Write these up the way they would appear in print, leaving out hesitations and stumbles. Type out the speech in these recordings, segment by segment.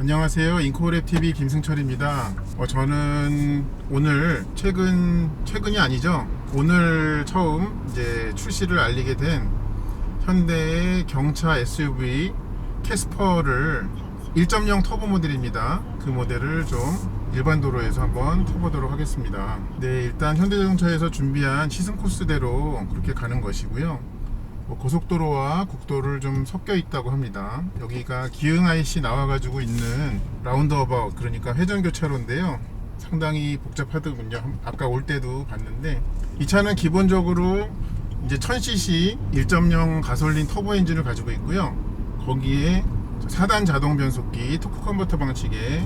안녕하세요. 인코랩TV 김승철입니다. 저는 오늘 최근이 아니죠. 오늘 처음 이제 출시를 알리게 된 현대의 경차 SUV 캐스퍼를 1.0 터보 모델입니다. 그 모델을 좀 일반 도로에서 한번 타보도록 하겠습니다. 네, 일단 현대자동차에서 준비한 시승 코스대로 그렇게 가는 것이고요. 고속도로와 국도를 좀 섞여 있다고 합니다. 여기가 기흥 IC 나와가지고 있는 라운드어바웃, 그러니까 회전교차로인데요. 상당히 복잡하더군요. 아까 올 때도 봤는데, 이 차는 기본적으로 이제 1000cc 1.0 가솔린 터보 엔진을 가지고 있고요. 거기에 4단 자동 변속기, 토크 컨버터 방식의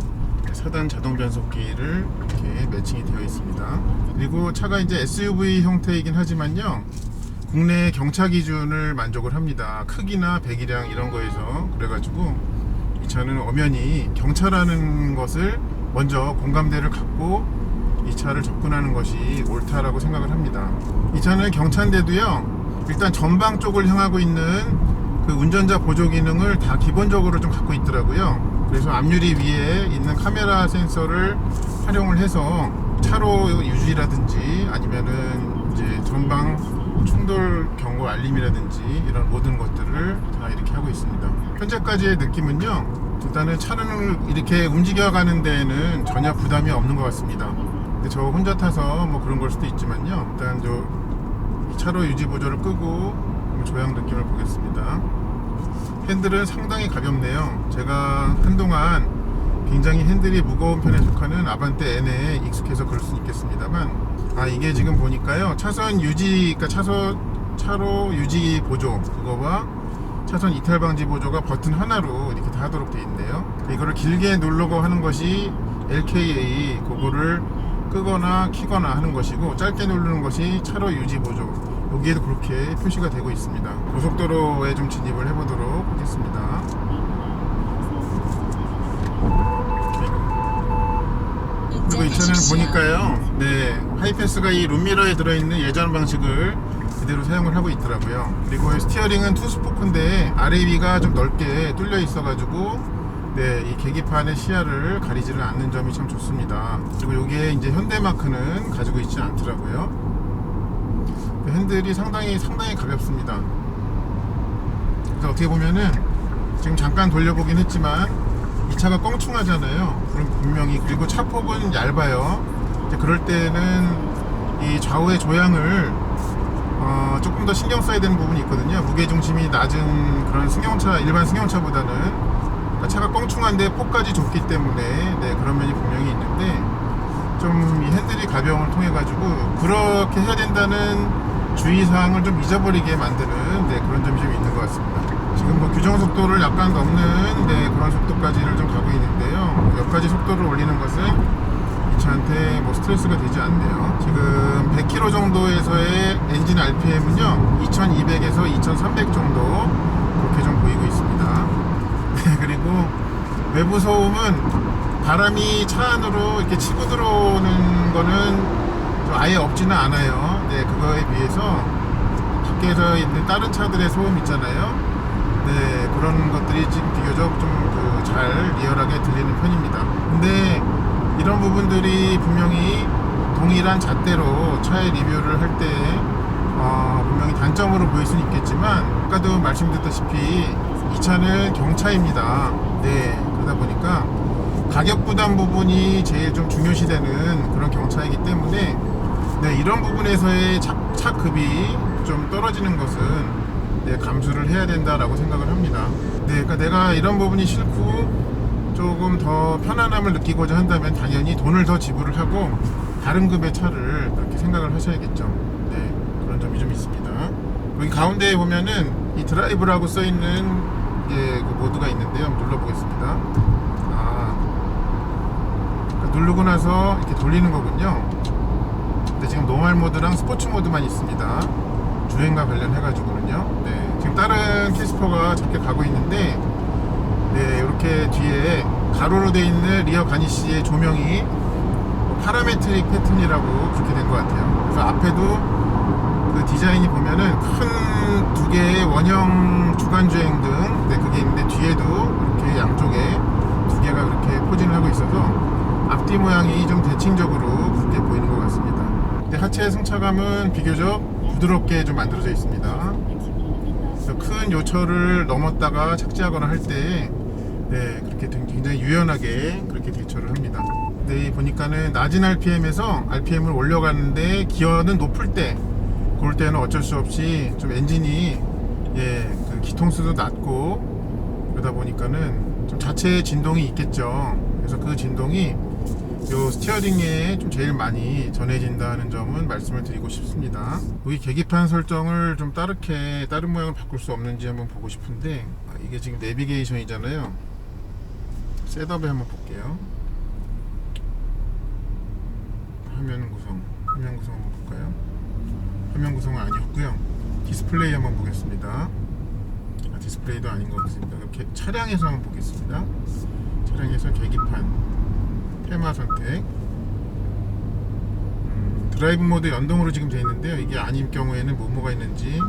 4단 자동 변속기를 이렇게 매칭이 되어 있습니다. 그리고 차가 이제 SUV 형태이긴 하지만요, 국내 경차 기준을 만족을 합니다. 크기나 배기량 이런 거에서. 그래가지고 이 차는 엄연히 경차라는 것을 먼저 공감대를 갖고 이 차를 접근하는 것이 옳다라고 생각을 합니다. 이 차는 경차인데도요, 일단 전방 쪽을 향하고 있는 그 운전자 보조 기능을 다 기본적으로 좀 갖고 있더라고요. 그래서 앞유리 위에 있는 카메라 센서를 활용을 해서 차로 유지라든지 아니면은 이제 전방 충돌 경고 알림이라든지 이런 모든 것들을 다 이렇게 하고 있습니다. 현재까지의 느낌은요, 일단은 차를 이렇게 움직여가는 데에는 전혀 부담이 없는 것 같습니다. 근데 저 혼자 타서 뭐 그런 걸 수도 있지만요, 일단 이 차로 유지 보조를 끄고 조향 느낌을 보겠습니다. 핸들은 상당히 가볍네요. 제가 한동안 굉장히 핸들이 무거운 편에 속하는 아반떼 N에 익숙해서 그럴 수 있겠습니다만, 이게 지금 보니까요, 차선 유지, 그러니까 차로 유지 보조, 그거와 차선 이탈 방지 보조가 버튼 하나로 이렇게 다 하도록 되어 있네요. 이거를 길게 누르고 하는 것이 LKA, 그거를 끄거나 키거나 하는 것이고, 짧게 누르는 것이 차로 유지 보조, 여기에도 그렇게 표시가 되고 있습니다. 고속도로에 좀 진입을 해보도록 하겠습니다. 그리고 이 차는 보니까요, 네, 하이패스가 이 룸미러에 들어있는 예전 방식을 그대로 사용을 하고 있더라고요. 그리고 스티어링은 투스포크인데 아래 위가 좀 넓게 뚫려 있어가지고, 네, 이 계기판의 시야를 가리지를 않는 점이 참 좋습니다. 그리고 여기에 이제 현대마크는 가지고 있지 않더라고요. 핸들이 상당히 가볍습니다. 그래서 어떻게 보면은 지금 잠깐 돌려보긴 했지만 이 차가 껑충하잖아요. 그럼 분명히, 그리고 차 폭은 얇아요. 이제 그럴 때는 이 좌우의 조향을 조금 더 신경 써야 되는 부분이 있거든요. 무게중심이 낮은 그런 승용차, 일반 승용차보다는. 그러니까 차가 껑충한데 폭까지 좁기 때문에, 네, 그런 면이 분명히 있는데, 좀 이 핸들이 가벼움을 통해 가지고 그렇게 해야 된다는 주의사항을 좀 잊어버리게 만드는, 네, 그런 점이 좀 있는 것 같습니다. 지금 뭐 규정 속도를 약간 넘는, 네, 그런 속도까지를 좀 가고 있는데요, 몇 가지 속도를 올리는 것은 이 차한테 뭐 스트레스가 되지 않네요. 지금 100km 정도에서의 엔진 RPM은요 2200에서 2300 정도 그렇게 좀 보이고 있습니다. 네, 그리고 외부 소음은 바람이 차 안으로 이렇게 치고 들어오는 거는 아예 없지는 않아요. 네, 그거에 비해서 밖에서 있는 다른 차들의 소음 있잖아요. 네, 그런 것들이 지금 비교적 좀 잘 리얼하게 들리는 편입니다. 근데 이런 부분들이 분명히 동일한 잣대로 차의 리뷰를 할 때 분명히 단점으로 보일 수는 있겠지만, 아까도 말씀드렸다시피 이 차는 경차입니다. 네, 그러다 보니까 가격 부담 부분이 제일 좀 중요시되는 그런 경차이기 때문에, 네, 이런 부분에서의 차급이 좀 떨어지는 것은, 네, 감수를 해야 된다라고 생각을 합니다. 네, 그러니까 내가 이런 부분이 싫고 조금 더 편안함을 느끼고자 한다면 당연히 돈을 더 지불을 하고 다른 급의 차를 그렇게 생각을 하셔야겠죠. 네, 그런 점이 좀 있습니다. 여기 가운데에 보면은 이 드라이브라고 써있는 그 모드가 있는데요, 한번 눌러보겠습니다. 그러니까 누르고 나서 이렇게 돌리는 거군요. 근데 지금 노멀 모드랑 스포츠 모드만 있습니다. 주행과 관련해가지고는요. 네, 지금 다른 캐스퍼가 저렇게 가고 있는데, 네, 이렇게 뒤에 가로로 되어 있는 리어 가니쉬의 조명이 파라메트릭 패턴이라고 그렇게 된 것 같아요. 그래서 앞에도 그 디자인이 보면은 큰 두 개의 원형 주간주행등, 네, 그게 있는데 뒤에도 이렇게 양쪽에 두 개가 있어서 앞뒤 모양이 좀 대칭적으로 그렇게 보이는 것 같습니다. 근데 하체 승차감은 비교적 부드럽게 좀 만들어져 있습니다. 큰 요철을 넘었다가 착지하거나 할 때 그렇게 굉장히 유연하게 그렇게 대처를 합니다. 근데 보니까는 낮은 RPM에서 RPM을 올려가는데 기어는 높을 때 그럴 때는 어쩔 수 없이 좀 엔진이 그 기통수도 낮고 그러다 보니까는 좀 자체 진동이 있겠죠. 그래서 그 진동이 요 스티어링에 좀 제일 많이 전해진다는 점은 말씀을 드리고 싶습니다. 여기 계기판 설정을 좀 다른 모양을 바꿀 수 없는지 한번 보고 싶은데, 이게 지금 내비게이션이잖아요. 셋업에 한번 볼게요. 화면 구성 한번 볼까요? 화면 구성은 아니었고요. 디스플레이 한번 보겠습니다. 디스플레이도 아닌 것 같습니다. 이렇게 차량에서 한번 보겠습니다. 차량에서 계기판 테마 선택, 드라이브 모드 연동으로 지금 되어 있는데요. 이게 아닐 경우에는 뭐가 있는지,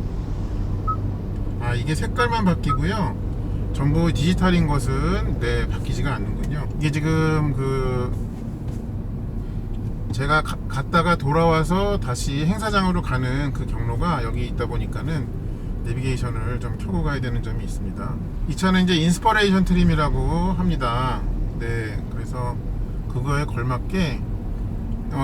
이게 색깔만 바뀌고요. 전부 디지털인 것은 바뀌지가 않는군요. 이게 지금 제가 갔다가 돌아와서 다시 행사장으로 가는 그 경로가 여기 있다 보니까는 내비게이션을 좀 켜고 가야 되는 점이 있습니다. 이 차는 이제 인스퍼레이션 트림이라고 합니다. 그래서 그거에 걸맞게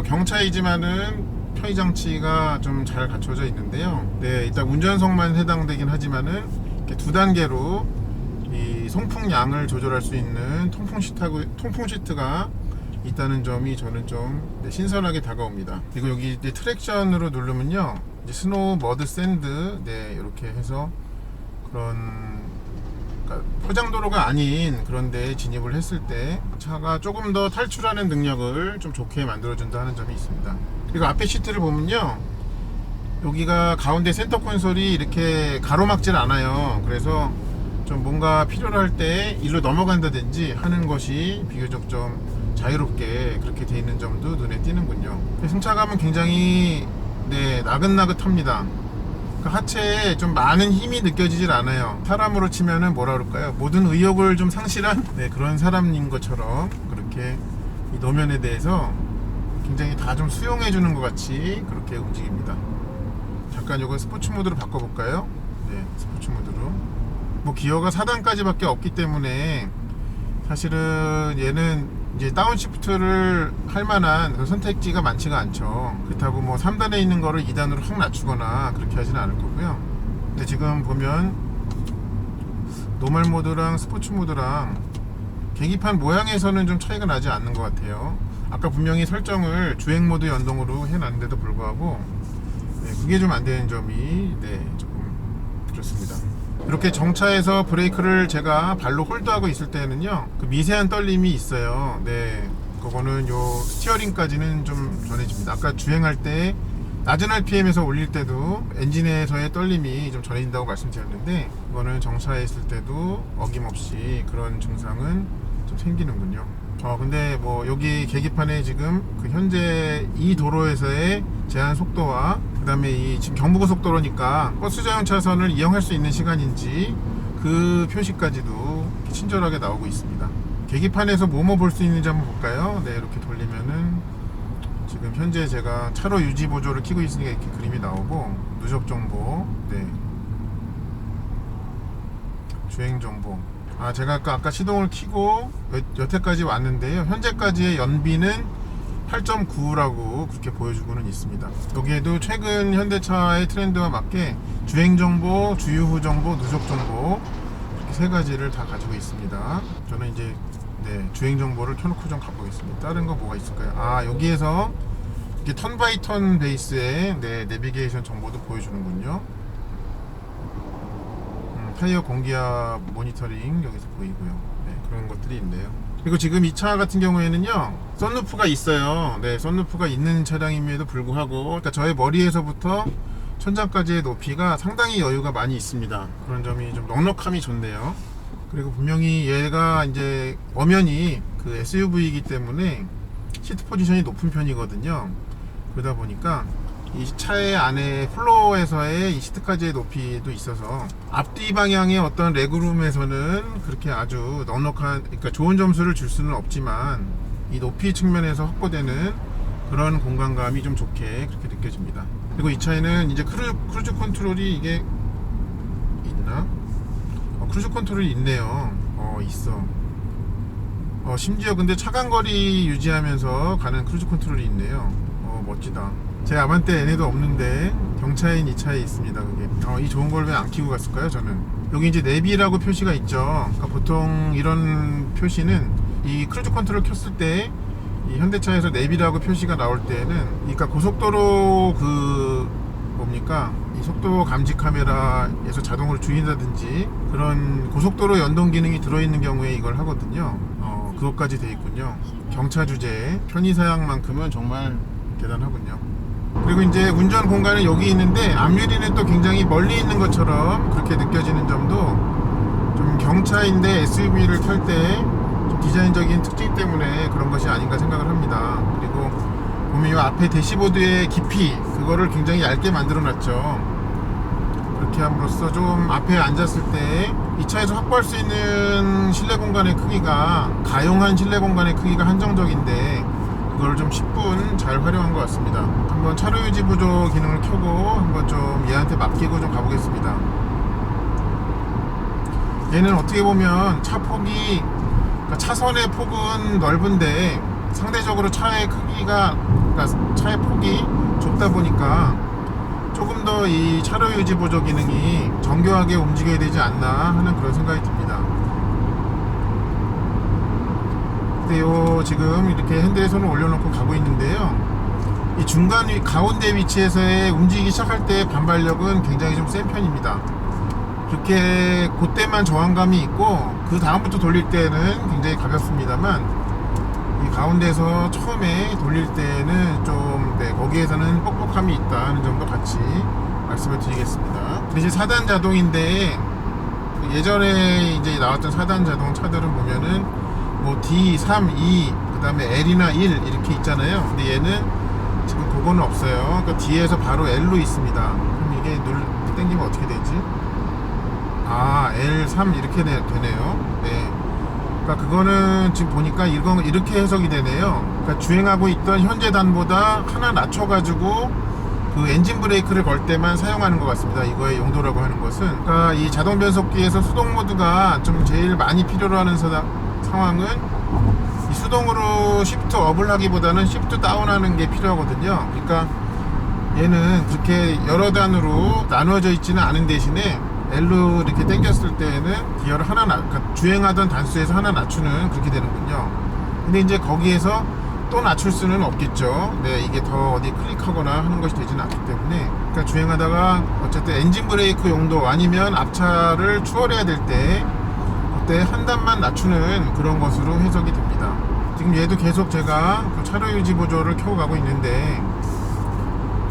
경차이지만은 편의 장치가 좀 잘 갖춰져 있는데요. 일단 운전석만 해당되긴 하지만은 이렇게 두 단계로 이 송풍량을 조절할 수 있는 통풍 시트가 있다는 점이 저는 좀 신선하게 다가옵니다. 그리고 여기 이제 트랙션으로 누르면요, 이제 스노우, 머드, 샌드 이렇게 해서 그런 포장도로가 아닌 그런 데에 진입을 했을 때 차가 조금 더 탈출하는 능력을 좀 좋게 만들어준다 하는 점이 있습니다. 그리고 앞에 시트를 보면요, 여기가 가운데 센터 콘솔이 이렇게 가로막질 않아요. 그래서 좀 뭔가 필요로 할 때 일로 넘어간다든지 하는 것이 비교적 좀 자유롭게 그렇게 되어 있는 점도 눈에 띄는군요. 승차감은 굉장히 나긋나긋합니다. 하체에 좀 많은 힘이 느껴지질 않아요. 사람으로 치면은 뭐라 그럴까요? 모든 의욕을 좀 상실한 그런 사람인 것처럼 그렇게 이 노면에 대해서 굉장히 다 좀 수용해 주는 것 같이 그렇게 움직입니다. 잠깐 이거 스포츠 모드로 바꿔볼까요? 스포츠 모드로. 기어가 4단까지 밖에 없기 때문에 사실은 얘는 이제 다운시프트를 할 만한 그 선택지가 많지가 않죠. 그렇다고 3단에 있는 거를 2단으로 확 낮추거나 그렇게 하지는 않을 거고요. 근데 지금 보면 노멀 모드랑 스포츠 모드랑 계기판 모양에서는 좀 차이가 나지 않는 것 같아요. 아까 분명히 설정을 주행 모드 연동으로 해놨는데도 불구하고 그게 좀 안 되는 점이 조금 그렇습니다. 이렇게 정차해서 브레이크를 제가 발로 홀드하고 있을 때는요, 그 미세한 떨림이 있어요. 그거는 요 스티어링까지는 좀 전해집니다. 아까 주행할 때 낮은 RPM에서 올릴 때도 엔진에서의 떨림이 좀 전해진다고 말씀드렸는데, 그거는 정차했을 때도 어김없이 그런 증상은 좀 생기는군요. 근데 여기 계기판에 지금 그 현재 이 도로에서의 제한 속도와 그 다음에 이 지금 경부고속도로니까 버스 전용 차선을 이용할 수 있는 시간인지 그 표시까지도 친절하게 나오고 있습니다. 계기판에서 뭐뭐 볼 수 있는지 한번 볼까요? 이렇게 돌리면은 지금 현재 제가 차로 유지 보조를 켜고 있으니까 이렇게 그림이 나오고, 누적 정보, 주행 정보. 제가 아까 시동을 켜고 여태까지 왔는데요, 현재까지의 연비는 8.9라고 그렇게 보여주고는 있습니다. 여기에도 최근 현대차의 트렌드와 맞게 주행정보, 주유후 정보, 누적정보, 이렇게 세 가지를 다 가지고 있습니다. 저는 이제 주행정보를 켜놓고 좀 가보겠습니다. 다른 거 뭐가 있을까요? 여기에서 이게 턴 바이 턴 베이스의 내비게이션 정보도 보여주는군요. 타이어 공기압 모니터링 여기서 보이고요. 그런 것들이 있네요. 그리고 지금 이 차 같은 경우에는요, 썬루프가 있어요. 썬루프가 있는 차량임에도 불구하고, 그러니까 저의 머리에서부터 천장까지의 높이가 상당히 여유가 많이 있습니다. 그런 점이 좀 넉넉함이 좋네요. 그리고 분명히 얘가 이제 엄연히 그 SUV이기 때문에 시트 포지션이 높은 편이거든요. 그러다 보니까 이 차의 안에 플로어에서의 이 시트까지의 높이도 있어서 앞뒤 방향의 어떤 레그룸에서는 그렇게 아주 넉넉한, 그러니까 좋은 점수를 줄 수는 없지만 이 높이 측면에서 확보되는 그런 공간감이 좀 좋게 그렇게 느껴집니다. 그리고 이 차에는 이제 크루즈 컨트롤이 이게 있나? 크루즈 컨트롤이 있네요. 있어. 심지어 근데 차간거리 유지하면서 가는 크루즈 컨트롤이 있네요. 멋지다. 제 아반떼 N에도 없는데 경차인 이 차에 있습니다. 그게 이 좋은 걸 왜 안 끼고 갔을까요? 저는 여기 이제 내비라고 표시가 있죠. 그러니까 보통 이런 표시는 이 크루즈 컨트롤 켰을 때 이 현대차에서 내비라고 표시가 나올 때는, 그러니까 고속도로 뭡니까, 이 속도 감지 카메라에서 자동으로 주의한다든지 그런 고속도로 연동 기능이 들어있는 경우에 이걸 하거든요. 그것까지 돼 있군요. 경차 주제 편의사양만큼은 정말 대단하군요. 그리고 이제 운전 공간은 여기 있는데 앞유리는 또 굉장히 멀리 있는 것처럼 그렇게 느껴지는 점도 좀 경차인데 SUV를 탈 때 좀 디자인적인 특징 때문에 그런 것이 아닌가 생각을 합니다. 그리고 보면 이 앞에 대시보드의 깊이, 그거를 굉장히 얇게 만들어 놨죠. 그렇게 함으로써 좀 앞에 앉았을 때 이 차에서 확보할 수 있는 실내 공간의 크기가, 가용한 실내 공간의 크기가 한정적인데 그걸 좀 10분 잘 활용한 것 같습니다. 한번 차로 유지 보조 기능을 켜고 한번 좀 얘한테 맡기고 좀 가보겠습니다. 얘는 어떻게 보면 차 폭이, 그러니까 차선의 폭은 넓은데 상대적으로 차의 크기가, 그러니까 차의 폭이 좁다 보니까 조금 더 이 차로 유지 보조 기능이 정교하게 움직여야 되지 않나 하는 그런 생각이 듭니다. 근데 지금 이렇게 핸들에 손을 올려놓고 가고 있는데요, 이 중간 가운데 위치에서의 움직이기 시작할 때 반발력은 굉장히 좀 센 편입니다. 그렇게 그때만 저항감이 있고 그 다음부터 돌릴 때는 굉장히 가볍습니다만, 이 가운데에서 처음에 돌릴 때는 좀 거기에서는 뻑뻑함이 있다는 점도 같이 말씀을 드리겠습니다. 이제 4단 자동인데, 예전에 이제 나왔던 4단 자동 차들은 보면은 뭐 D, 3, 2, 그 다음에 L이나 1 이렇게 있잖아요. 근데 얘는 지금 그거는 없어요. 그러니까 D에서 바로 L로 있습니다. 그럼 이게 당기면 어떻게 되지? L3 이렇게 되네요. 네. 그러니까 그거는 지금 보니까 이렇게 해석이 되네요. 그러니까 주행하고 있던 현재 단보다 하나 낮춰가지고 그 엔진 브레이크를 걸 때만 사용하는 것 같습니다. 이거의 용도라고 하는 것은, 그러니까 이 자동 변속기에서 수동 모드가 좀 제일 많이 필요로 하는 상황은 이 수동으로 시프트 업을 하기보다는 시프트 다운하는 게 필요하거든요. 그러니까 얘는 그렇게 여러 단으로 나누어져 있지는 않은 대신에 L로 이렇게 당겼을 때는 기어를 그러니까 주행하던 단수에서 하나 낮추는, 그렇게 되는군요. 근데 이제 거기에서 또 낮출 수는 없겠죠. 네, 이게 더 어디 클릭하거나 하는 것이 되지는 않기 때문에, 그러니까 주행하다가 어쨌든 엔진 브레이크 용도 아니면 앞차를 추월해야 될 때 그때 한 단만 낮추는 그런 것으로 해석이 됩니다. 지금 얘도 계속 제가 그 차로 유지 보조를 켜고 가고 있는데,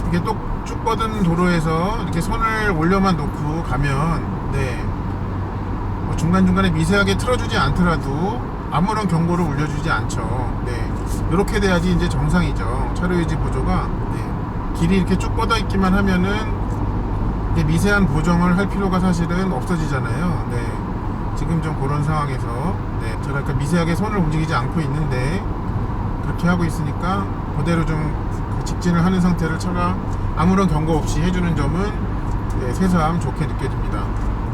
이게 또 쭉 뻗은 도로에서 이렇게 손을 올려만 놓고 가면, 뭐 중간중간에 미세하게 틀어주지 않더라도 아무런 경고를 울려주지 않죠. 이렇게 돼야지 이제 정상이죠. 차로 유지 보조가. 길이 이렇게 쭉 뻗어 있기만 하면은 이게 미세한 보정을 할 필요가 사실은 없어지잖아요. 지금 좀 그런 상황에서 제가 약간 미세하게 손을 움직이지 않고 있는데 그렇게 하고 있으니까 그대로 좀 직진을 하는 상태를 차가 아무런 경고 없이 해주는 점은 새삼 좋게 느껴집니다.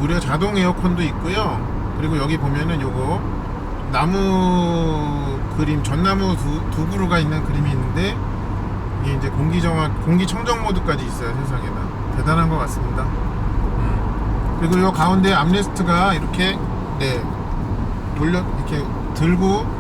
무려 자동 에어컨도 있고요. 그리고 여기 보면은 요거 나무 그림, 전나무 두 그루가 있는 그림이 있는데, 이게 이제 공기 청정 모드까지 있어요. 세상에나 대단한 것 같습니다. 그리고 요 가운데 암레스트가 이렇게 이렇게 들고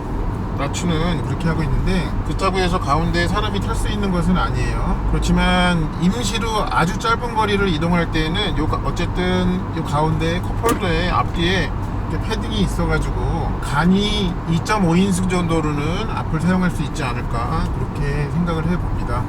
낮추는, 그렇게 하고 있는데, 그렇다고 해서 가운데 사람이 탈 수 있는 것은 아니에요. 그렇지만 임시로 아주 짧은 거리를 이동할 때는 어쨌든 요 가운데 컵홀더의 앞뒤에 이렇게 패딩이 있어가지고 간이 2.5인승 정도로는 앞을 사용할 수 있지 않을까, 그렇게 생각을 해봅니다.